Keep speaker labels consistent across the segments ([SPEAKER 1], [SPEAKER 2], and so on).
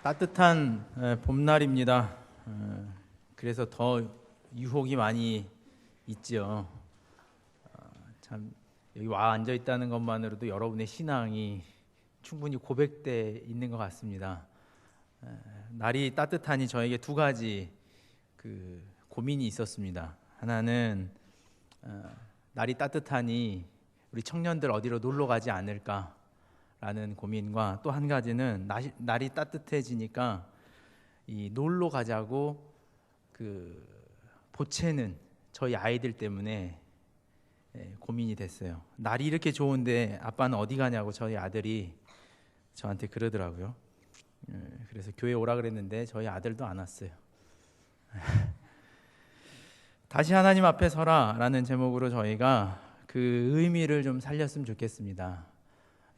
[SPEAKER 1] 따뜻한 봄날입니다. 그래서 더 유혹이 많이 있죠. 참 여기 와 앉아 있다는 것만으로도 여러분의 신앙이 충분히 고백돼 있는 것 같습니다. 날이 따뜻하니 저에게 두 가지 고민이 있었습니다. 하나는 날이 따뜻하니 우리 청년들 어디로 놀러 가지 않을까라는 고민과 또 한 가지는 날이 따뜻해지니까 이 놀러 가자고 보채는 저희 아이들 때문에 고민이 됐어요. 날이 이렇게 좋은데 아빠는 어디 가냐고 저희 아들이 저한테 그러더라고요. 그래서 교회 오라 그랬는데 저희 아들도 안 왔어요. 다시 하나님 앞에 서라라는 제목으로 저희가 그 의미를 좀 살렸으면 좋겠습니다.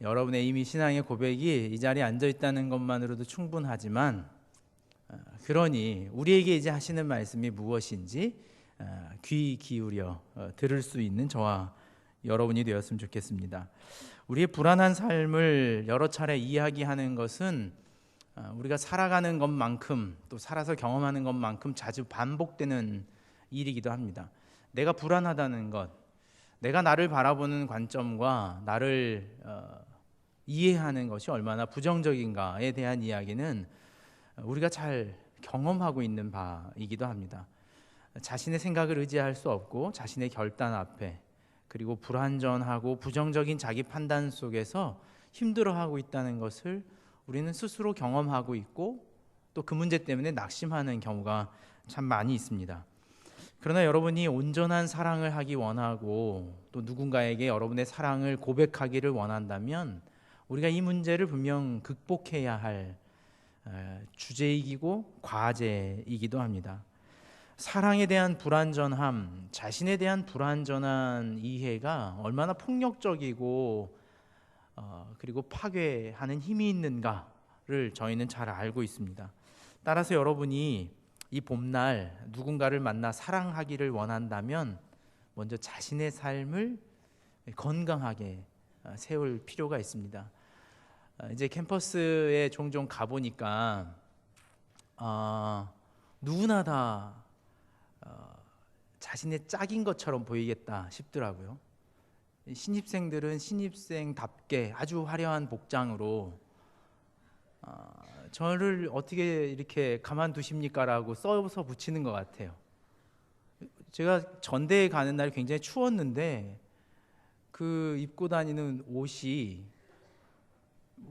[SPEAKER 1] 여러분의 이미 신앙의 고백이 이 자리에 앉아 있다는 것만으로도 충분하지만, 그러니 우리에게 이제 하시는 말씀이 무엇인지 귀 기울여 들을 수 있는 저와 여러분이 되었으면 좋겠습니다. 우리의 불안한 삶을 여러 차례 이야기하는 것은 우리가 살아가는 것만큼 또 살아서 경험하는 것만큼 자주 반복되는 일이기도 합니다. 내가 불안하다는 것, 내가 나를 바라보는 관점과 나를 이해하는 것이 얼마나 부정적인가에 대한 이야기는 우리가 잘 경험하고 있는 바이기도 합니다. 자신의 생각을 의지할 수 없고 자신의 결단 앞에, 그리고 불완전하고 부정적인 자기 판단 속에서 힘들어하고 있다는 것을 우리는 스스로 경험하고 있고 또 그 문제 때문에 낙심하는 경우가 참 많이 있습니다. 그러나 여러분이 온전한 사랑을 하기 원하고 또 누군가에게 여러분의 사랑을 고백하기를 원한다면 우리가 이 문제를 분명 극복해야 할 주제이기고 과제이기도 합니다. 사랑에 대한 불완전함, 자신에 대한 불완전한 이해가 얼마나 폭력적이고 그리고 파괴하는 힘이 있는가를 저희는 잘 알고 있습니다. 따라서 여러분이 이 봄날 누군가를 만나 사랑하기를 원한다면 먼저 자신의 삶을 건강하게 세울 필요가 있습니다. 이제 캠퍼스에 종종 가보니까 누구나 다 자신의 짝인 것처럼 보이겠다 싶더라고요. 신입생들은 신입생답게 아주 화려한 복장으로 저를 어떻게 이렇게 가만두십니까? 라고 써서 붙이는 것 같아요. 제가 전대에 가는 날 굉장히 추웠는데 그 입고 다니는 옷이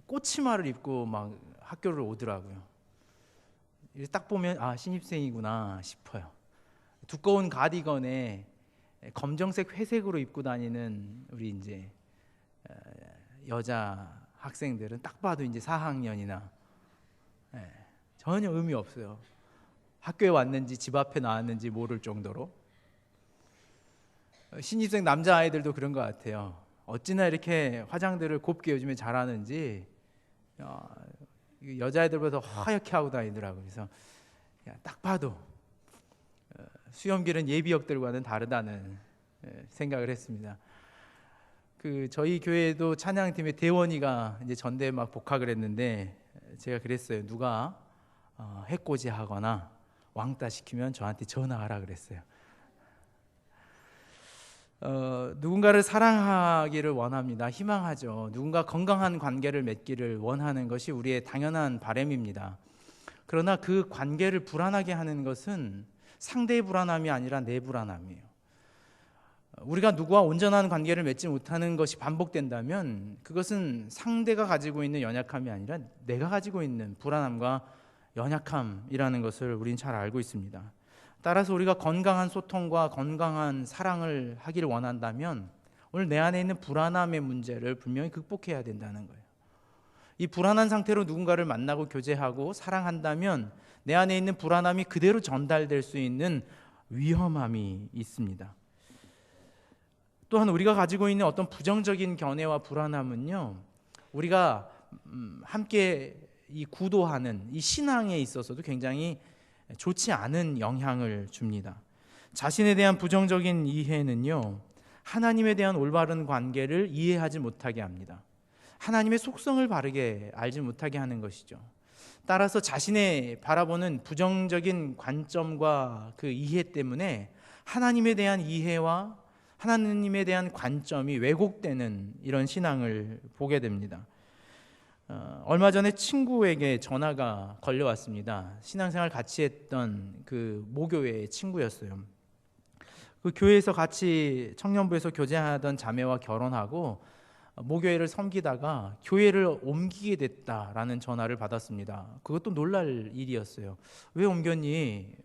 [SPEAKER 1] 꽃치마를 입고 막 학교를 오더라고요. 딱 보면 신입생이구나 싶어요. 두꺼운 가디건에 검정색 회색으로 입고 다니는 우리 이제 여자 학생들은 딱 봐도 이제 4학년이나 전혀 의미 없어요. 학교에 왔는지 집 앞에 나왔는지 모를 정도로. 신입생 남자아이들도 그런 것 같아요. 어찌나 이렇게 화장들을 곱게 요즘에 잘하는지 여자애들보다 하얗게 하고 다니더라고요. 그래서 딱 봐도 수염길은 예비역들과는 다르다는 생각을 했습니다. 저희 교회도 찬양팀의 대원이가 이제 전대에 막 복학을 했는데 제가 그랬어요. 누가 해코지 하거나 왕따 시키면 저한테 전화하라 그랬어요. 누군가를 사랑하기를 원합니다. 희망하죠. 누군가 건강한 관계를 맺기를 원하는 것이 우리의 당연한 바람입니다. 그러나 그 관계를 불안하게 하는 것은 상대의 불안함이 아니라 내 불안함이에요. 우리가 누구와 온전한 관계를 맺지 못하는 것이 반복된다면 그것은 상대가 가지고 있는 연약함이 아니라 내가 가지고 있는 불안함과 연약함이라는 것을 우리는 잘 알고 있습니다. 따라서 우리가 건강한 소통과 건강한 사랑을 하기를 원한다면 오늘 내 안에 있는 불안함의 문제를 분명히 극복해야 된다는 거예요. 이 불안한 상태로 누군가를 만나고 교제하고 사랑한다면 내 안에 있는 불안함이 그대로 전달될 수 있는 위험함이 있습니다. 또한 우리가 가지고 있는 어떤 부정적인 견해와 불안함은요, 우리가 함께 이 구도하는 이 신앙에 있어서도 굉장히 좋지 않은 영향을 줍니다. 자신에 대한 부정적인 이해는요, 하나님에 대한 올바른 관계를 이해하지 못하게 합니다. 하나님의 속성을 바르게 알지 못하게 하는 것이죠. 따라서 자신의 바라보는 부정적인 관점과 그 이해 때문에 하나님에 대한 이해와 하나님에 대한 관점이 왜곡되는 이런 신앙을 보게 됩니다. 얼마 전에 친구에게 전화가 걸려왔습니다. 신앙생활 같이 했던 그 모교회 친구였어요. 그 교회에서 같이 청년부에서 교제하던 자매와 결혼하고 모교회를 섬기다가 교회를 옮기게 됐다라는 전화를 받았습니다. 그것도 놀랄 일이었어요. 왜 옮겼니?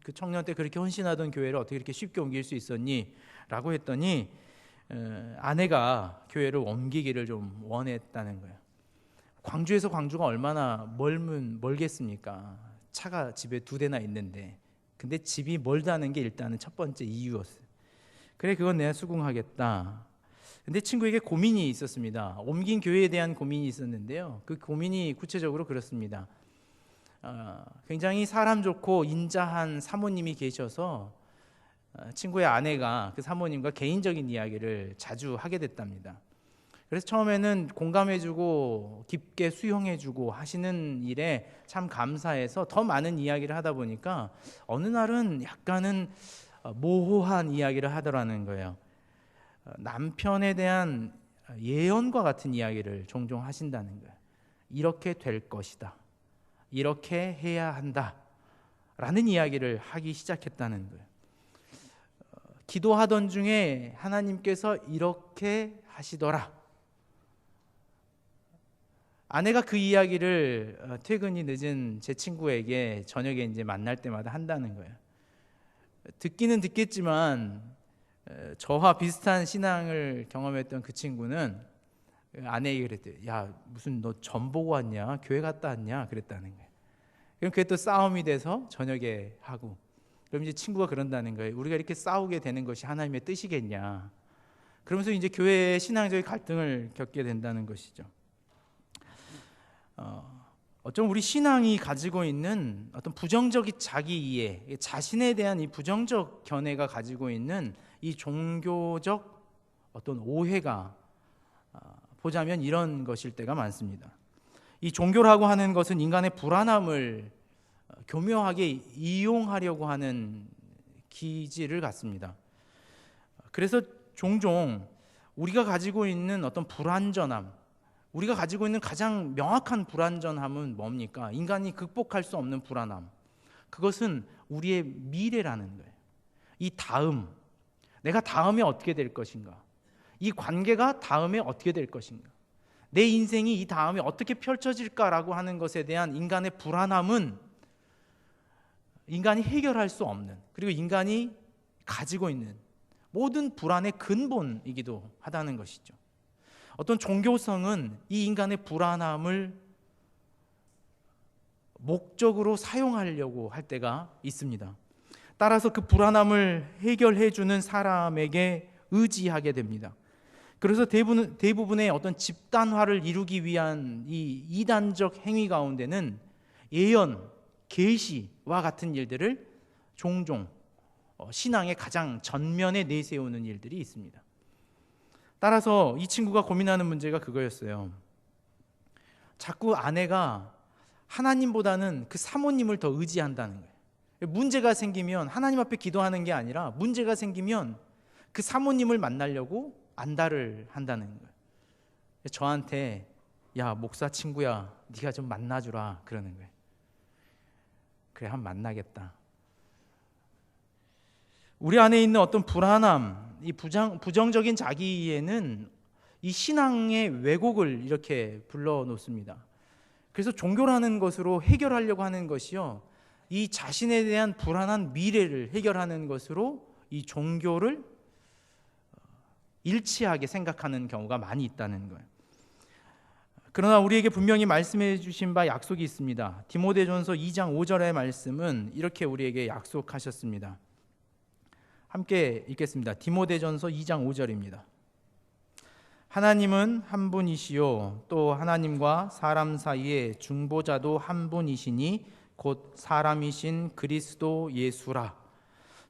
[SPEAKER 1] 그 청년 때 그렇게 헌신하던 교회를 어떻게 이렇게 쉽게 옮길 수 있었니? 라고 했더니 아내가 교회를 옮기기를 좀 원했다는 거예요. 광주에서 광주가 얼마나 멀겠습니까? 차가 집에 2대나 있는데, 근데 집이 멀다는 게 일단은 첫 번째 이유였어요. 그래, 그건 내가 수긍하겠다. 근데 친구에게 고민이 있었습니다. 옮긴 교회에 대한 고민이 있었는데요. 그 고민이 구체적으로 그렇습니다. 굉장히 사람 좋고 인자한 사모님이 계셔서 친구의 아내가 그 사모님과 개인적인 이야기를 자주 하게 됐답니다. 그래서 처음에는 공감해주고 깊게 수용해주고 하시는 일에 참 감사해서 더 많은 이야기를 하다 보니까 어느 날은 약간은 모호한 이야기를 하더라는 거예요. 남편에 대한 예언과 같은 이야기를 종종 하신다는 거예요. 이렇게 될 것이다, 이렇게 해야 한다 라는 이야기를 하기 시작했다는 거예요. 기도하던 중에 하나님께서 이렇게 하시더라. 아내가 그 이야기를 퇴근이 늦은 제 친구에게 저녁에 이제 만날 때마다 한다는 거예요. 듣기는 듣겠지만 저와 비슷한 신앙을 경험했던 그 친구는 아내에게 그랬대요. 야, 무슨 너 점 보고 왔냐? 교회 갔다 왔냐? 그랬다는 거예요. 그럼 그게 또 싸움이 돼서 저녁에 하고, 그럼 이제 친구가 그런다는 거예요. 우리가 이렇게 싸우게 되는 것이 하나님의 뜻이겠냐? 그러면서 이제 교회의 신앙적인 갈등을 겪게 된다는 것이죠. 어쩜 우리 신앙이 가지고 있는 어떤 부정적인 자기 이해, 자신에 대한 이 부정적 견해가 가지고 있는 이 종교적 어떤 오해가 보자면 이런 것일 때가 많습니다. 이 종교라고 하는 것은 인간의 불안함을 교묘하게 이용하려고 하는 기질을 갖습니다. 그래서 종종 우리가 가지고 있는 어떤 불완전함, 우리가 가지고 있는 가장 명확한 불완전함은 뭡니까? 인간이 극복할 수 없는 불안함. 그것은 우리의 미래라는 거예요. 이 다음, 내가 다음에 어떻게 될 것인가? 이 관계가 다음에 어떻게 될 것인가? 내 인생이 이 다음에 어떻게 펼쳐질까라고 하는 것에 대한 인간의 불안함은 인간이 해결할 수 없는, 그리고 인간이 가지고 있는 모든 불안의 근본이기도 하다는 것이죠. 어떤 종교성은 이 인간의 불안함을 목적으로 사용하려고 할 때가 있습니다. 따라서 그 불안함을 해결해 주는 사람에게 의지하게 됩니다. 그래서 대부분의 어떤 집단화를 이루기 위한 이 이단적 행위 가운데는 예언, 계시와 같은 일들을 종종 신앙의 가장 전면에 내세우는 일들이 있습니다. 따라서 이 친구가 고민하는 문제가 그거였어요. 자꾸 아내가 하나님보다는 그 사모님을 더 의지한다는 거예요. 문제가 생기면 하나님 앞에 기도하는 게 아니라 문제가 생기면 그 사모님을 만나려고 안달을 한다는 거예요. 저한테 야, 목사 친구야, 네가 좀 만나주라 그러는 거예요. 그래, 한번 만나겠다. 우리 안에 있는 어떤 불안함, 이 부정적인 자기 이해는 이 신앙의 왜곡을 이렇게 불러놓습니다. 그래서 종교라는 것으로 해결하려고 하는 것이요, 이 자신에 대한 불안한 미래를 해결하는 것으로 이 종교를 일치하게 생각하는 경우가 많이 있다는 거예요. 그러나 우리에게 분명히 말씀해 주신 바 약속이 있습니다. 디모데전서 2장 5절의 말씀은 이렇게 우리에게 약속하셨습니다. 함께 읽겠습니다. 디모데전서 2장 5절입니다. 하나님은 한 분이시요 또 하나님과 사람 사이에 중보자도 한 분이시니 곧 사람이신 그리스도 예수라.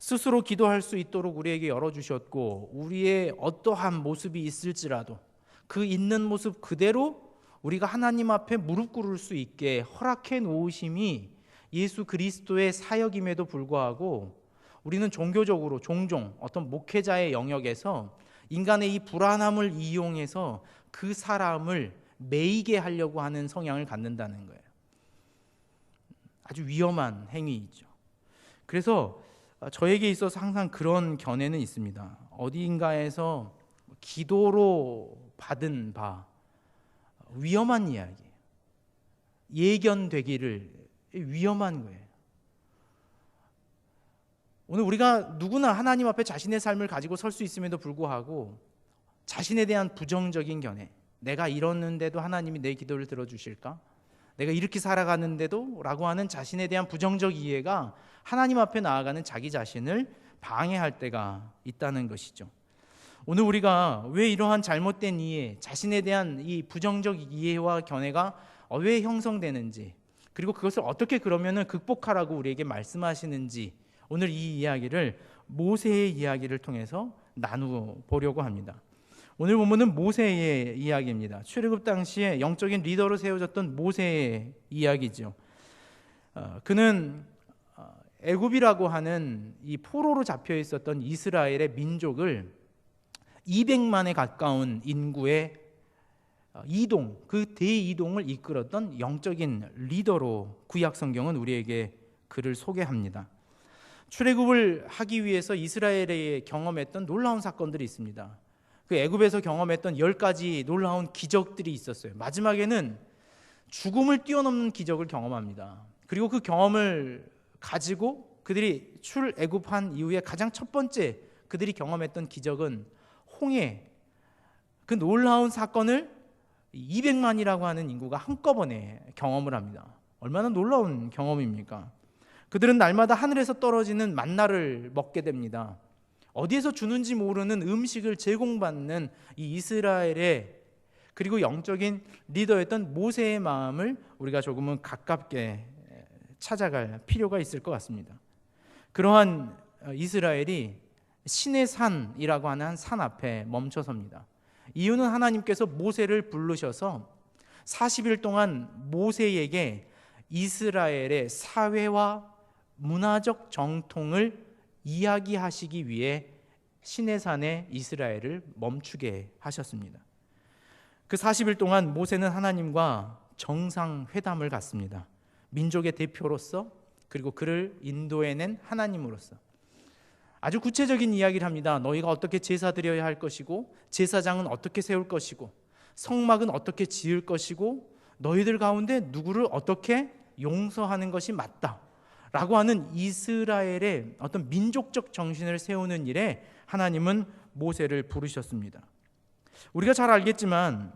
[SPEAKER 1] 스스로 기도할 수 있도록 우리에게 열어주셨고, 우리의 어떠한 모습이 있을지라도 그 있는 모습 그대로 우리가 하나님 앞에 무릎 꿇을 수 있게 허락해 놓으심이 예수 그리스도의 사역임에도 불구하고 우리는 종교적으로 종종 어떤 목회자의 영역에서 인간의 이 불안함을 이용해서 그 사람을 매이게 하려고 하는 성향을 갖는다는 거예요. 아주 위험한 행위이죠. 그래서 저에게 있어서 항상 그런 견해는 있습니다. 어디인가에서 기도로 받은 바 위험한 이야기예요. 예견되기를 위험한 거예요. 오늘 우리가 누구나 하나님 앞에 자신의 삶을 가지고 설 수 있음에도 불구하고 자신에 대한 부정적인 견해, 내가 이러는데도 하나님이 내 기도를 들어주실까? 내가 이렇게 살아가는데도? 라고 하는 자신에 대한 부정적 이해가 하나님 앞에 나아가는 자기 자신을 방해할 때가 있다는 것이죠. 오늘 우리가 왜 이러한 잘못된 이해, 자신에 대한 이 부정적 이해와 견해가 왜 형성되는지, 그리고 그것을 어떻게 그러면은 극복하라고 우리에게 말씀하시는지, 오늘 이 이야기를 모세의 이야기를 통해서 나누보려고 합니다. 오늘 본문은 모세의 이야기입니다. 출애굽 당시에 영적인 리더로 세워졌던 모세의 이야기죠. 그는 애굽이라고 하는 이 포로로 잡혀 있었던 이스라엘의 민족을 200만에 가까운 인구의 이동, 그 대이동을 이끌었던 영적인 리더로 구약 성경은 우리에게 그를 소개합니다. 출애굽을 하기 위해서 이스라엘에 경험했던 놀라운 사건들이 있습니다. 그 애굽에서 경험했던 10가지 놀라운 기적들이 있었어요. 마지막에는 죽음을 뛰어넘는 기적을 경험합니다. 그리고 그 경험을 가지고 그들이 출애굽한 이후에 가장 첫 번째 그들이 경험했던 기적은 홍해, 그 놀라운 사건을 200만이라고 하는 인구가 한꺼번에 경험을 합니다. 얼마나 놀라운 경험입니까? 그들은 날마다 하늘에서 떨어지는 만나를 먹게 됩니다. 어디에서 주는지 모르는 음식을 제공받는 이 이스라엘의 그리고 영적인 리더였던 모세의 마음을 우리가 조금은 가깝게 찾아갈 필요가 있을 것 같습니다. 그러한 이스라엘이 신의 산이라고 하는 한 산 앞에 멈춰섭니다. 이유는 하나님께서 모세를 부르셔서 40일 동안 모세에게 이스라엘의 사회와 문화적 정통을 이야기하시기 위해 신의 산에 이스라엘을 멈추게 하셨습니다. 그 40일 동안 모세는 하나님과 정상회담을 갖습니다. 민족의 대표로서, 그리고 그를 인도해낸 하나님으로서 아주 구체적인 이야기를 합니다. 너희가 어떻게 제사 드려야 할 것이고, 제사장은 어떻게 세울 것이고, 성막은 어떻게 지을 것이고, 너희들 가운데 누구를 어떻게 용서하는 것이 맞다 라고 하는 이스라엘의 어떤 민족적 정신을 세우는 일에 하나님은 모세를 부르셨습니다. 우리가 잘 알겠지만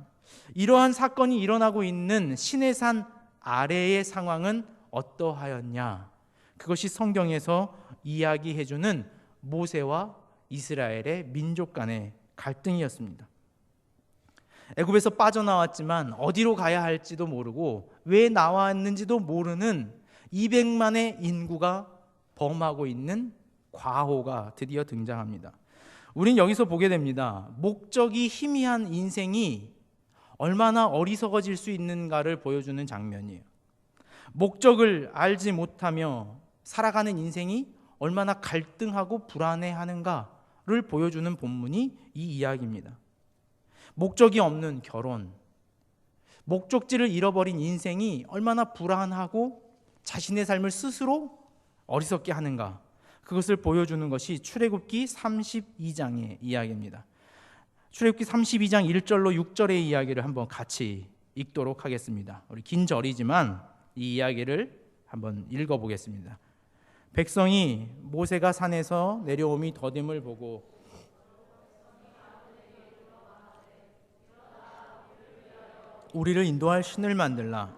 [SPEAKER 1] 이러한 사건이 일어나고 있는 시내산 아래의 상황은 어떠하였냐? 그것이 성경에서 이야기해주는 모세와 이스라엘의 민족 간의 갈등이었습니다. 애굽에서 빠져나왔지만 어디로 가야 할지도 모르고 왜 나왔는지도 모르는 200만의 인구가 범하고 있는 과호가 드디어 등장합니다. 우린 여기서 보게 됩니다. 목적이 희미한 인생이 얼마나 어리석어질 수 있는가를 보여주는 장면이에요. 목적을 알지 못하며 살아가는 인생이 얼마나 갈등하고 불안해하는가를 보여주는 본문이 이 이야기입니다. 목적이 없는 결혼, 목적지를 잃어버린 인생이 얼마나 불안하고 자신의 삶을 스스로 어리석게 하는가, 그것을 보여주는 것이 출애굽기 32장의 이야기입니다. 출애굽기 32장 1절로 6절의 이야기를 한번 같이 읽도록 하겠습니다. 우리 긴 절이지만 이 이야기를 한번 읽어보겠습니다. 백성이 모세가 산에서 내려옴이 더딤을 보고 우리를 인도할 신을 만들라.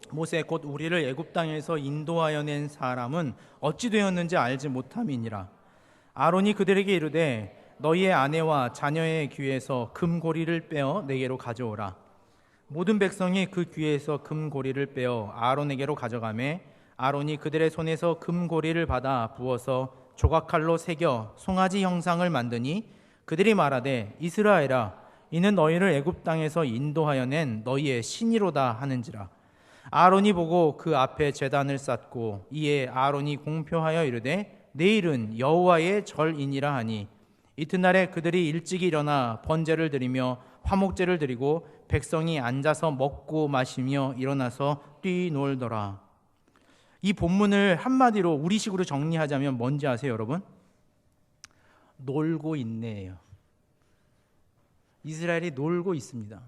[SPEAKER 1] 모세 곧 우리를 애굽 땅에서 인도하여 낸 사람은 어찌 되었는지 알지 못함이니라. 아론이 그들에게 이르되 너희의 아내와 자녀의 귀에서 금고리를 빼어 내게로 가져오라. 모든 백성이 그 귀에서 금고리를 빼어 아론에게로 가져가매 아론이 그들의 손에서 금고리를 받아 부어서 조각칼로 새겨 송아지 형상을 만드니 그들이 말하되 이스라엘아 이는 너희를 애굽 땅에서 인도하여 낸 너희의 신이로다 하는지라. 아론이 보고 그 앞에 제단을 쌓고 이에 아론이 공표하여 이르되 내일은 여호와의 절이니라 하니 이튿날에 그들이 일찍 일어나 번제를 드리며 화목제를 드리고 백성이 앉아서 먹고 마시며 일어나서 뛰놀더라. 이 본문을 한마디로 우리식으로 정리하자면 뭔지 아세요, 여러분? 놀고 있네요. 이스라엘이 놀고 있습니다.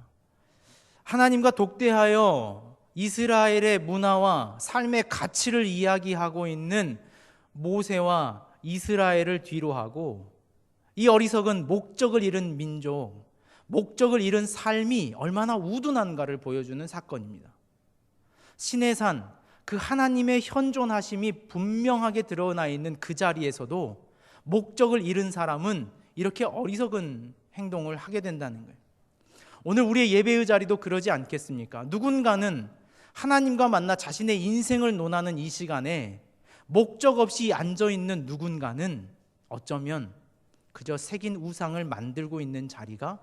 [SPEAKER 1] 하나님과 독대하여 이스라엘의 문화와 삶의 가치를 이야기하고 있는 모세와 이스라엘을 뒤로하고 이 어리석은 목적을 잃은 민족, 목적을 잃은 삶이 얼마나 우둔한가를 보여주는 사건입니다. 시내산, 그 하나님의 현존하심이 분명하게 드러나 있는 그 자리에서도 목적을 잃은 사람은 이렇게 어리석은 행동을 하게 된다는 거예요. 오늘 우리의 예배의 자리도 그러지 않겠습니까? 누군가는 하나님과 만나 자신의 인생을 논하는 이 시간에 목적 없이 앉아있는 누군가는 어쩌면 그저 새긴 우상을 만들고 있는 자리가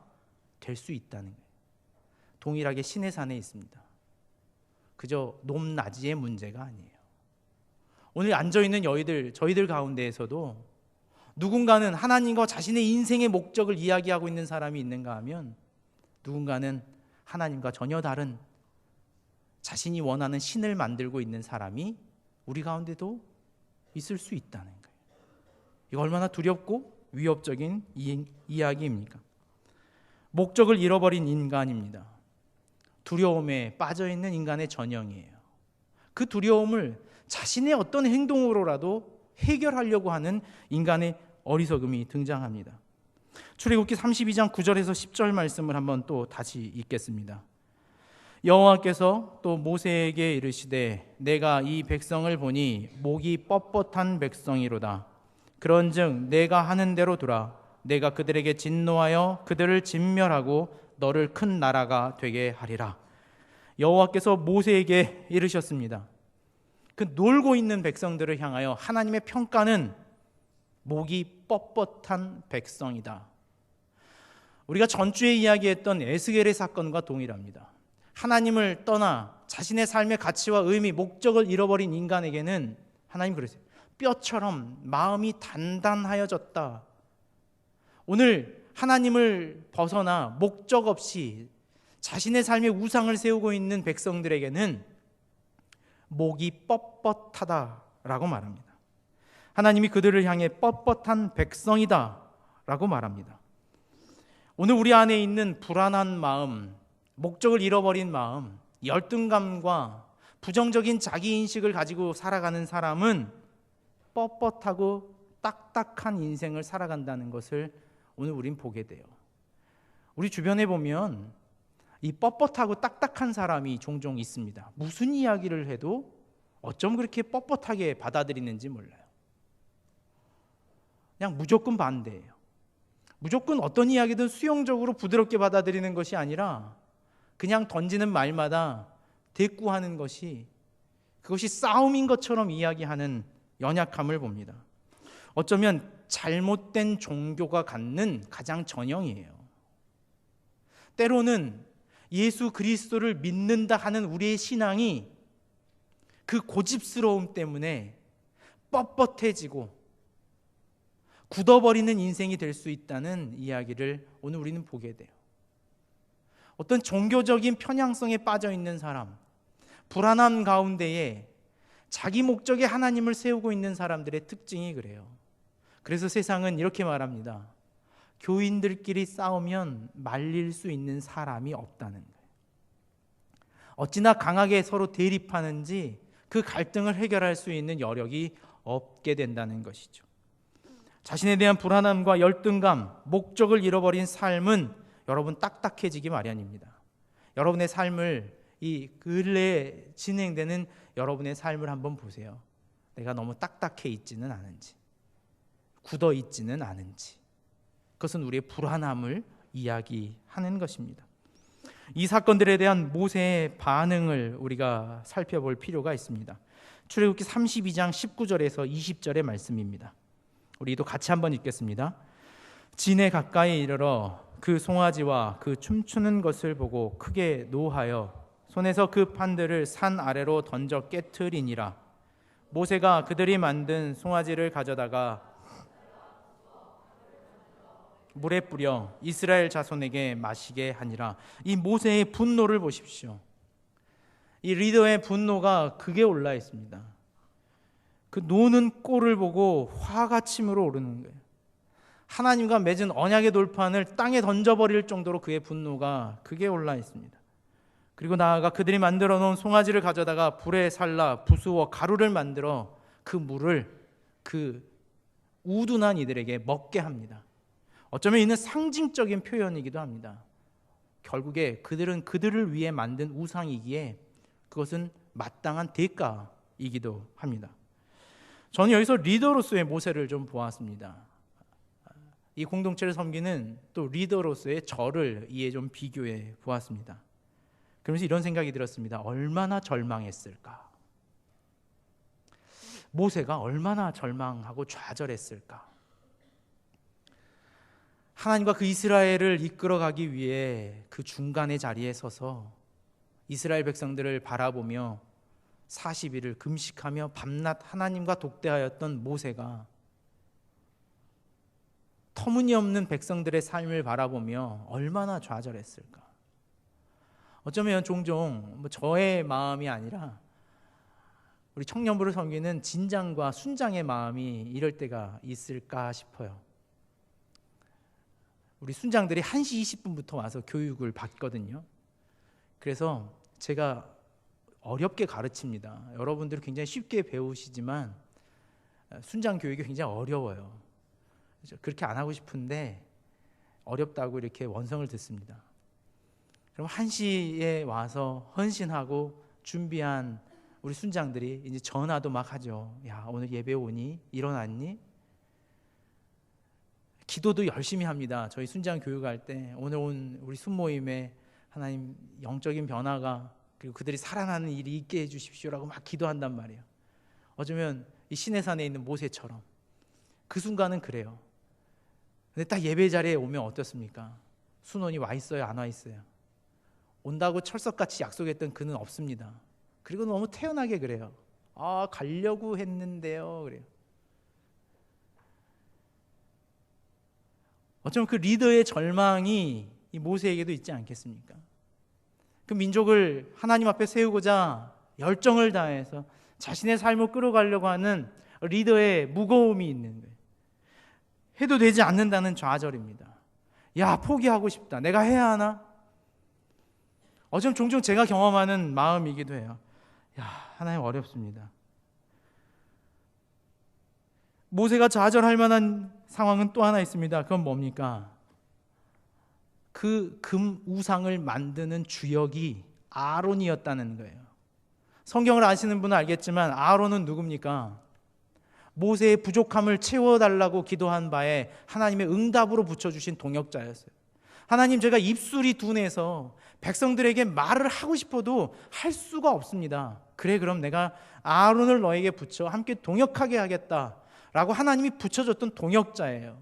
[SPEAKER 1] 될 수 있다는 거예요. 동일하게 시내산에 있습니다. 그저 높낮이의 문제가 아니에요. 오늘 앉아있는 저희들 가운데에서도 누군가는 하나님과 자신의 인생의 목적을 이야기하고 있는 사람이 있는가 하면 누군가는 하나님과 전혀 다른 자신이 원하는 신을 만들고 있는 사람이 우리 가운데도 있을 수 있다는 거예요. 이거 얼마나 두렵고 위협적인 이야기입니까? 목적을 잃어버린 인간입니다. 두려움에 빠져있는 인간의 전형이에요. 그 두려움을 자신의 어떤 행동으로라도 해결하려고 하는 인간의 어리석음이 등장합니다. 출애굽기 32장 9절에서 10절 말씀을 한번 또 다시 읽겠습니다. 여호와께서 또 모세에게 이르시되 내가 이 백성을 보니 목이 뻣뻣한 백성이로다. 그런즉 내가 하는 대로 두라. 내가 그들에게 진노하여 그들을 진멸하고 너를 큰 나라가 되게 하리라. 여호와께서 모세에게 이르셨습니다. 그 놀고 있는 백성들을 향하여 하나님의 평가는 목이 뻣뻣한 백성이다. 우리가 전주에 이야기했던 에스겔의 사건과 동일합니다. 하나님을 떠나 자신의 삶의 가치와 의미, 목적을 잃어버린 인간에게는 하나님 그러세요. 뼈처럼 마음이 단단하여졌다. 오늘 하나님을 벗어나 목적 없이 자신의 삶의 우상을 세우고 있는 백성들에게는 목이 뻣뻣하다라고 말합니다. 하나님이 그들을 향해 뻣뻣한 백성이다 라고 말합니다. 오늘 우리 안에 있는 불안한 마음, 목적을 잃어버린 마음, 열등감과 부정적인 자기인식을 가지고 살아가는 사람은 뻣뻣하고 딱딱한 인생을 살아간다는 것을 오늘 우린 보게 돼요. 우리 주변에 보면 이 뻣뻣하고 딱딱한 사람이 종종 있습니다. 무슨 이야기를 해도 어쩜 그렇게 뻣뻣하게 받아들이는지 몰라요. 그냥 무조건 반대예요. 무조건 어떤 이야기든 수용적으로 부드럽게 받아들이는 것이 아니라 그냥 던지는 말마다 대꾸하는 것이 그것이 싸움인 것처럼 이야기하는 연약함을 봅니다. 어쩌면 잘못된 종교가 갖는 가장 전형이에요. 때로는 예수 그리스도를 믿는다 하는 우리의 신앙이 그 고집스러움 때문에 뻣뻣해지고 굳어버리는 인생이 될 수 있다는 이야기를 오늘 우리는 보게 돼요. 어떤 종교적인 편향성에 빠져 있는 사람, 불안함 가운데에 자기 목적에 하나님을 세우고 있는 사람들의 특징이 그래요. 그래서 세상은 이렇게 말합니다. 교인들끼리 싸우면 말릴 수 있는 사람이 없다는 거예요. 어찌나 강하게 서로 대립하는지 그 갈등을 해결할 수 있는 여력이 없게 된다는 것이죠. 자신에 대한 불안함과 열등감, 목적을 잃어버린 삶은 여러분 딱딱해지기 마련입니다. 여러분의 삶을 이 근래에 진행되는 여러분의 삶을 한번 보세요. 내가 너무 딱딱해 있지는 않은지, 굳어 있지는 않은지. 그것은 우리의 불안함을 이야기하는 것입니다. 이 사건들에 대한 모세의 반응을 우리가 살펴볼 필요가 있습니다. 출애굽기 32장 19절에서 20절의 말씀입니다. 우리도 같이 한번 읽겠습니다. 진에 가까이 이르러 그 송아지와 그 춤추는 것을 보고 크게 노하여 손에서 그 판들을 산 아래로 던져 깨트리니라. 모세가 그들이 만든 송아지를 가져다가 물에 뿌려 이스라엘 자손에게 마시게 하니라. 이 모세의 분노를 보십시오. 이 리더의 분노가 극에 올라 있습니다. 그 노는 꼴을 보고 화가 치밀어 오르는 거예요. 하나님과 맺은 언약의 돌판을 땅에 던져버릴 정도로 그의 분노가 극에 올라 있습니다. 그리고 나아가 그들이 만들어 놓은 송아지를 가져다가 불에 살라 부수어 가루를 만들어 그 물을 그 우둔한 이들에게 먹게 합니다. 어쩌면 이는 상징적인 표현이기도 합니다. 결국에 그들은 그들을 위해 만든 우상이기에 그것은 마땅한 대가이기도 합니다. 저는 여기서 리더로서의 모세를 좀 보았습니다. 이 공동체를 섬기는 또 리더로서의 저를 이에 좀 비교해 보았습니다. 그러면서 이런 생각이 들었습니다. 얼마나 절망했을까? 모세가 얼마나 절망하고 좌절했을까? 하나님과 그 이스라엘을 이끌어가기 위해 그 중간의 자리에 서서 이스라엘 백성들을 바라보며 40일을 금식하며 밤낮 하나님과 독대하였던 모세가 터무니없는 백성들의 삶을 바라보며 얼마나 좌절했을까? 어쩌면 종종 저의 마음이 아니라 우리 청년부를 섬기는 진장과 순장의 마음이 이럴 때가 있을까 싶어요. 우리 순장들이 1시 20분부터 와서 교육을 받거든요. 그래서 제가 어렵게 가르칩니다. 여러분들은 굉장히 쉽게 배우시지만 순장 교육이 굉장히 어려워요. 그렇게 안 하고 싶은데 어렵다고 이렇게 원성을 듣습니다. 그럼 1시에 와서 헌신하고 준비한 우리 순장들이 이제 전화도 막 하죠. 야, 오늘 예배 오니? 일어났니? 기도도 열심히 합니다. 저희 순장 교육할 때 오늘 온 우리 순모임에 하나님 영적인 변화가 그리고 그들이 살아나는 일이 있게 해주십시오라고 막 기도한단 말이에요. 어쩌면 이 시내산에 있는 모세처럼 그 순간은 그래요. 근데 딱 예배 자리에 오면 어떻습니까? 순원이 와 있어요? 안 와 있어요? 온다고 철석같이 약속했던 그는 없습니다. 그리고 너무 태연하게 그래요. 아, 가려고 했는데요. 그래요. 어쩌면 그 리더의 절망이 이 모세에게도 있지 않겠습니까? 그 민족을 하나님 앞에 세우고자 열정을 다해서 자신의 삶을 끌어가려고 하는 리더의 무거움이 있는 거예요. 해도 되지 않는다는 좌절입니다. 야, 포기하고 싶다. 내가 해야 하나? 어쩌면 종종 제가 경험하는 마음이기도 해요. 야, 하나님 어렵습니다. 모세가 좌절할 만한 상황은 또 하나 있습니다. 그건 뭡니까? 그 금 우상을 만드는 주역이 아론이었다는 거예요. 성경을 아시는 분은 알겠지만 아론은 누굽니까? 모세의 부족함을 채워달라고 기도한 바에 하나님의 응답으로 붙여주신 동역자였어요. 하나님, 제가 입술이 둔해서 백성들에게 말을 하고 싶어도 할 수가 없습니다. 그래, 그럼 내가 아론을 너에게 붙여 함께 동역하게 하겠다라고 하나님이 붙여줬던 동역자예요.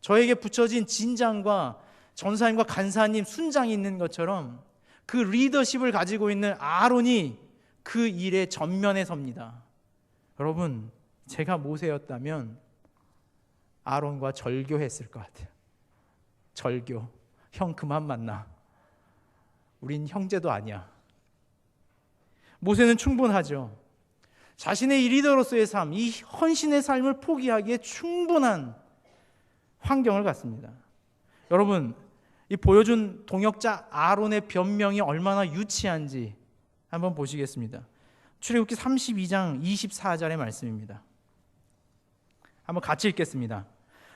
[SPEAKER 1] 저에게 붙여진 진장과 전사님과 간사님, 순장이 있는 것처럼 그 리더십을 가지고 있는 아론이 그 일의 전면에 섭니다. 여러분, 제가 모세였다면 아론과 절교했을 것 같아요. 절교. 형 그만 만나. 우린 형제도 아니야. 모세는 충분하죠. 자신의 이 리더로서의 삶, 이 헌신의 삶을 포기하기에 충분한 환경을 갖습니다. 여러분, 이 보여준 동역자 아론의 변명이 얼마나 유치한지 한번 보시겠습니다. 출애굽기 32장 24절의 말씀입니다. 한번 같이 읽겠습니다.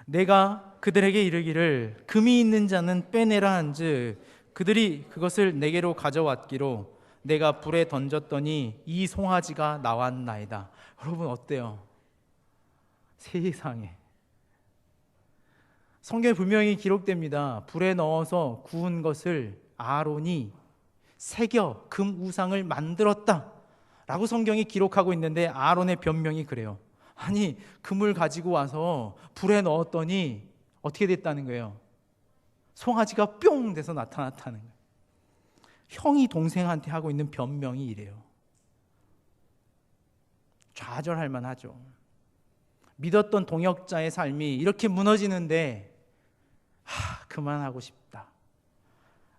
[SPEAKER 1] 내가 그들에게 이르기를 금이 있는 자는 빼내라 한즉 그들이 그것을 내게로 가져왔기로 내가 불에 던졌더니 이 송아지가 나왔나이다. 여러분 어때요? 세상에. 성경에 분명히 기록됩니다. 불에 넣어서 구운 것을 아론이 새겨 금 우상을 만들었다 라고 성경이 기록하고 있는데 아론의 변명이 그래요. 아니, 금을 가지고 와서 불에 넣었더니 어떻게 됐다는 거예요? 송아지가 뿅 돼서 나타났다는 거예요. 형이 동생한테 하고 있는 변명이 이래요. 좌절할 만하죠. 믿었던 동역자의 삶이 이렇게 무너지는데 그만하고 싶다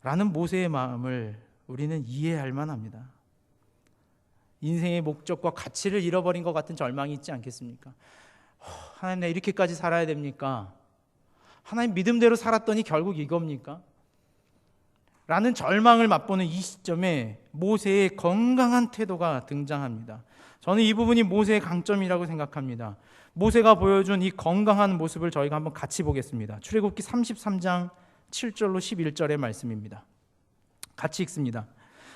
[SPEAKER 1] 라는 모세의 마음을 우리는 이해할 만합니다. 인생의 목적과 가치를 잃어버린 것 같은 절망이 있지 않겠습니까? 하나님, 내가 이렇게까지 살아야 됩니까? 하나님 믿음대로 살았더니 결국 이겁니까? 라는 절망을 맛보는 이 시점에 모세의 건강한 태도가 등장합니다. 저는 이 부분이 모세의 강점이라고 생각합니다. 모세가 보여준 이 건강한 모습을 저희가 한번 같이 보겠습니다. 출애굽기 33장 7절로 11절의 말씀입니다. 같이 읽습니다.